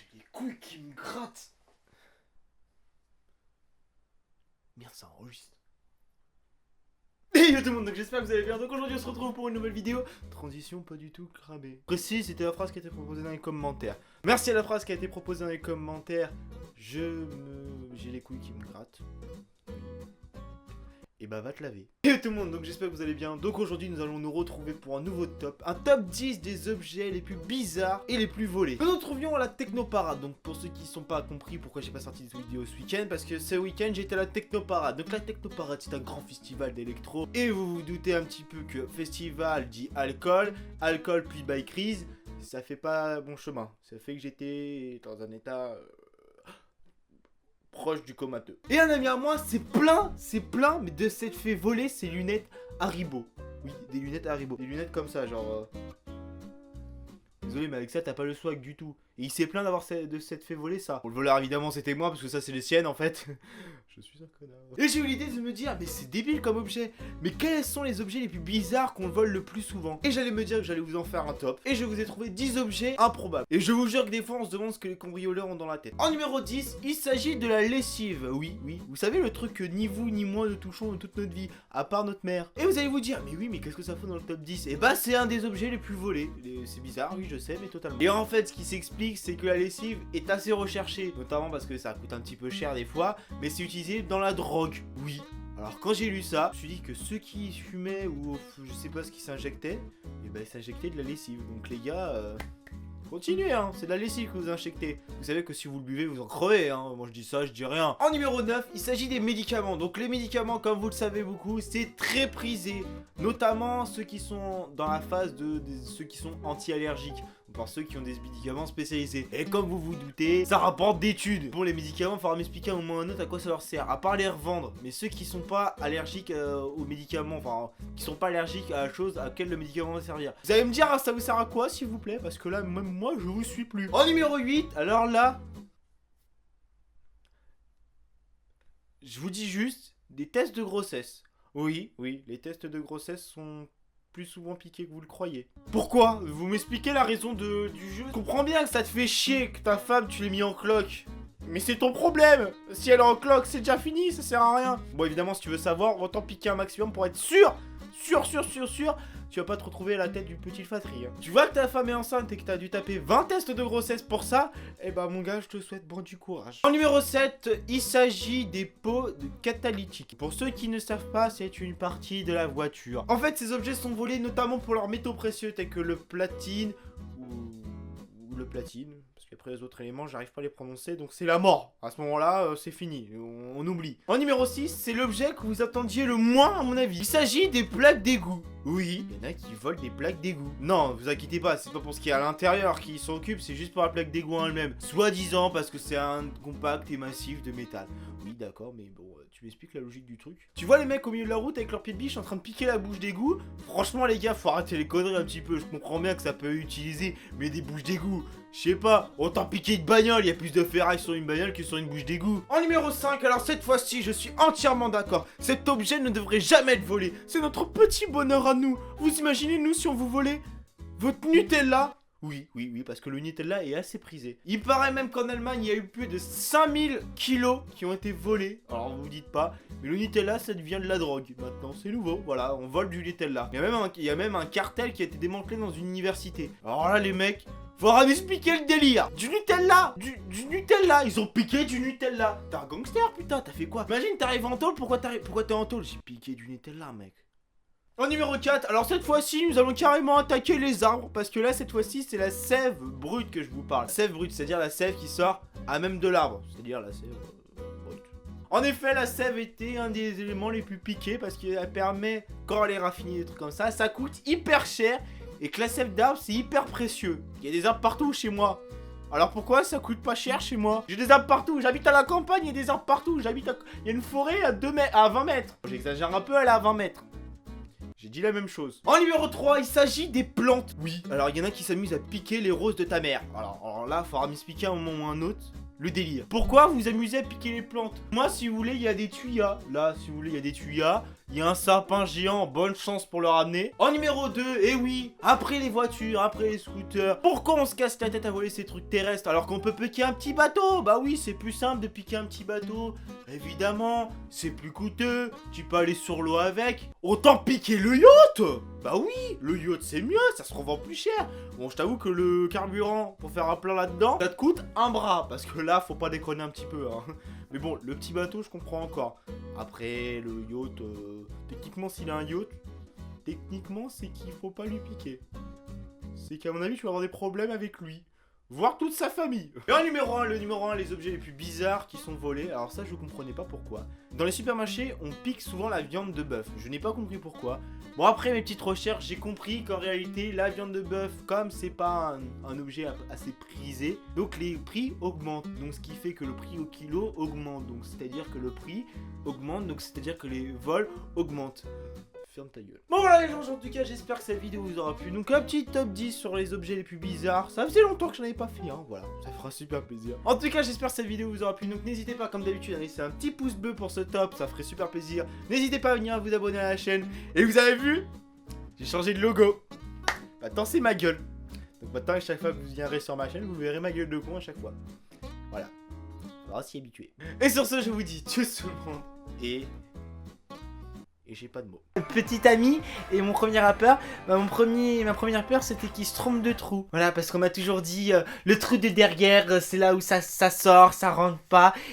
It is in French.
j'ai les couilles qui me grattent. Merde, ça enregistre. Hey yo tout le monde, donc j'espère que vous allez bien. Donc aujourd'hui on se retrouve pour une nouvelle vidéo. Transition pas du tout cramée. Précis, c'était la phrase qui a été proposée dans les commentaires. Merci à la phrase qui a été proposée dans les commentaires. J'ai les couilles qui me grattent. Et bah va te laver. Hey tout le monde, donc j'espère que vous allez bien. Donc aujourd'hui nous allons nous retrouver pour un nouveau top. Un top 10 des objets les plus bizarres et les plus volés. Nous nous trouvions à la Technoparade. Donc pour ceux qui ne sont pas compris pourquoi j'ai pas sorti de vidéo ce week-end, parce que ce week-end j'étais à la Technoparade. Donc la Technoparade c'est un grand festival d'électro. Et vous vous doutez un petit peu que festival dit alcool, alcool puis bikerise, ça fait pas bon chemin. Ça fait que j'étais dans un état... proche du comateux. Et un ami à moi, c'est plein, mais de s'être fait voler ses lunettes Haribo. Oui, des lunettes Haribo. Des lunettes comme ça, genre... Désolé, mais avec ça, t'as pas le swag du tout. Et il s'est plaint de s'être fait voler ça. Bon, le voleur, évidemment, c'était moi, parce que ça, c'est les siennes, en fait. Je suis un connard. Et j'ai eu l'idée de me dire, mais c'est débile comme objet. Mais quels sont les objets les plus bizarres qu'on vole le plus souvent? Et j'allais me dire que j'allais vous en faire un top. Et je vous ai trouvé 10 objets improbables. Et je vous jure que des fois, on se demande ce que les cambrioleurs ont dans la tête. En numéro 10, il s'agit de la lessive. Oui. Vous savez, le truc que ni vous ni moi ne touchons de toute notre vie, à part notre mère. Et vous allez vous dire, mais oui, mais qu'est-ce que ça fout dans le top 10? Et bah, c'est un des objets les plus volés. C'est bizarre, oui, je sais, mais totalement. Et en fait, ce qui s'explique, c'est que la lessive est assez recherchée. Notamment parce que ça coûte un petit peu cher des fois, mais c'est utilisé dans la drogue. Oui. Alors quand j'ai lu ça, je me suis dit que ceux qui fumaient ou je sais pas ce qui s'injectaient, et ben ils s'injectaient de la lessive. Donc les gars, continuez hein, c'est de la lessive que vous injectez. Vous savez que si vous le buvez, vous en crevez hein. Moi je dis ça, je dis rien. En numéro 9, il s'agit des médicaments. Donc les médicaments, comme vous le savez beaucoup, c'est très prisé. Notamment ceux qui sont dans la phase de ceux qui sont anti-allergiques. Par ceux qui ont des médicaments spécialisés. Et comme vous vous doutez, ça rapporte d'études. Bon, les médicaments, il faudra m'expliquer à un moment ou à un autre à quoi ça leur sert. À part les revendre. Mais ceux qui sont pas allergiques aux médicaments, enfin, qui sont pas allergiques à la chose à laquelle le médicament va servir. Vous allez me dire, ça vous sert à quoi, s'il vous plaît? Parce que là, même moi, je vous suis plus. En numéro 8, alors là, je vous dis juste, des tests de grossesse. Oui, les tests de grossesse sont... plus souvent piqué que vous le croyez. Pourquoi? Vous m'expliquez la raison du jeu? Je comprends bien que ça te fait chier que ta femme tu l'aies mis en cloque. Mais c'est ton problème. Si elle est en cloque, c'est déjà fini, ça sert à rien. Bon, évidemment, si tu veux savoir, autant piquer un maximum pour être sûr. Tu vas pas te retrouver à la tête du petit fatrie. Hein. Tu vois que ta femme est enceinte et que t'as dû taper 20 tests de grossesse pour ça. Eh bah mon gars, je te souhaite bon du courage. En numéro 7, il s'agit des pots de catalytiques. Pour ceux qui ne savent pas, c'est une partie de la voiture. En fait, ces objets sont volés notamment pour leurs métaux précieux tels que le platine ou le platine. Après les autres éléments, j'arrive pas à les prononcer, donc c'est la mort. À ce moment-là, c'est fini, on oublie. En numéro 6, c'est l'objet que vous attendiez le moins à mon avis. Il s'agit des plaques d'égout. Oui, il y en a qui volent des plaques d'égout. Non, vous inquiétez pas, c'est pas pour ce qui est à l'intérieur qui s'en occupe, c'est juste pour la plaque d'égout en elle-même. Soi-disant parce que c'est un compact et massif de métal. Oui, d'accord, mais bon, tu m'expliques la logique du truc? Tu vois les mecs au milieu de la route avec leurs pieds de biche en train de piquer la bouche d'égout? Franchement les gars, faut arrêter les conneries un petit peu. Je comprends bien que ça peut utiliser, mais des bouches d'égout, je sais pas, autant piquer une bagnole, il y a plus de ferraille sur une bagnole que sur une bouche d'égout. En numéro 5, alors cette fois-ci, je suis entièrement d'accord. Cet objet ne devrait jamais être volé. C'est notre petit bonheur à nous. Vous imaginez nous si on vous volait votre Nutella? Oui, parce que le Nutella est assez prisé. Il paraît même qu'en Allemagne, il y a eu plus de 5000 kilos qui ont été volés. Alors, vous dites pas, mais le Nutella, ça devient de la drogue. Maintenant, c'est nouveau, voilà, on vole du Nutella. Il y a même un cartel qui a été démantelé dans une université. Alors là, les mecs, faudra m'expliquer le délire. Du Nutella, du Nutella, ils ont piqué du Nutella. T'es un gangster, putain, t'as fait quoi? Imagine, t'arrives en tôle, pourquoi t'es en tôle? J'ai piqué du Nutella, mec. En numéro 4, alors cette fois-ci, nous allons carrément attaquer les arbres. Parce que là, cette fois-ci, c'est la sève brute que je vous parle. Sève brute, c'est-à-dire la sève qui sort à même de l'arbre. C'est-à-dire la sève brute. En effet, la sève était un des éléments les plus piqués. Parce qu'elle permet, quand elle est raffinée, des trucs comme ça coûte hyper cher. Et que la sève d'arbre, c'est hyper précieux. Il y a des arbres partout chez moi. Alors pourquoi ça coûte pas cher chez moi? J'ai des arbres partout, j'habite à la campagne, il y a des arbres partout. Il y a une forêt à 20 mètres. J'exagère un peu, elle est à 20 mètres. J'ai dit la même chose. En numéro 3, il s'agit des plantes. Oui, alors il y en a qui s'amusent à piquer les roses de ta mère. Alors là, il faudra m'expliquer un moment ou un autre le délire. Pourquoi vous vous amusez à piquer les plantes? Moi, si vous voulez, il y a des tuyas. Là, si vous voulez, il y a des tuyas. il y a un sapin géant, bonne chance pour le ramener. En numéro 2, et oui, après les voitures, après les scooters, pourquoi on se casse la tête à voler ces trucs terrestres alors qu'on peut piquer un petit bateau? Bah oui, c'est plus simple de piquer un petit bateau. Évidemment, c'est plus coûteux, tu peux aller sur l'eau avec. Autant piquer le yacht! Bah oui, le yacht c'est mieux, ça se revend plus cher. Bon, je t'avoue que le carburant pour faire un plein là-dedans, ça te coûte un bras, parce que là, faut pas déconner un petit peu, hein. Mais bon, le petit bateau, je comprends encore. Après, le yacht, techniquement, s'il a un yacht, techniquement, c'est qu'il faut pas lui piquer. C'est qu'à mon avis, tu vas avoir des problèmes avec lui. Voire toute sa famille. Et en numéro 1, le numéro 1, les objets les plus bizarres qui sont volés. Alors ça, je comprenais pas pourquoi. Dans les supermarchés, on pique souvent la viande de bœuf. Je n'ai pas compris pourquoi. Bon, après mes petites recherches, j'ai compris qu'en réalité, la viande de bœuf, comme c'est pas un objet assez prisé, donc les prix augmentent. Donc ce qui fait que le prix au kilo augmente. Donc c'est-à-dire que le prix augmente, donc c'est-à-dire que les vols augmentent. Ferme ta gueule. Bon voilà les gens, en tout cas j'espère que cette vidéo vous aura plu. Donc un petit top 10 sur les objets les plus bizarres. Ça faisait longtemps que je n'en avais pas fait, hein. Voilà, ça fera super plaisir. En tout cas j'espère que cette vidéo vous aura plu. Donc n'hésitez pas comme d'habitude à laisser un petit pouce bleu pour ce top, ça ferait super plaisir. N'hésitez pas à venir vous abonner à la chaîne. Et vous avez vu, j'ai changé de logo. Maintenant c'est ma gueule. Donc maintenant à chaque fois que vous viendrez sur ma chaîne, vous verrez ma gueule de con à chaque fois. Voilà, on va s'y habituer. Et sur ce je vous dis tchuss tout le monde. Et j'ai pas de mots. Petit ami et mon premier rappeur, ma première peur c'était qu'il se trompe de trou. Voilà, parce qu'on m'a toujours dit le trou de derrière c'est là où ça sort, ça rentre pas.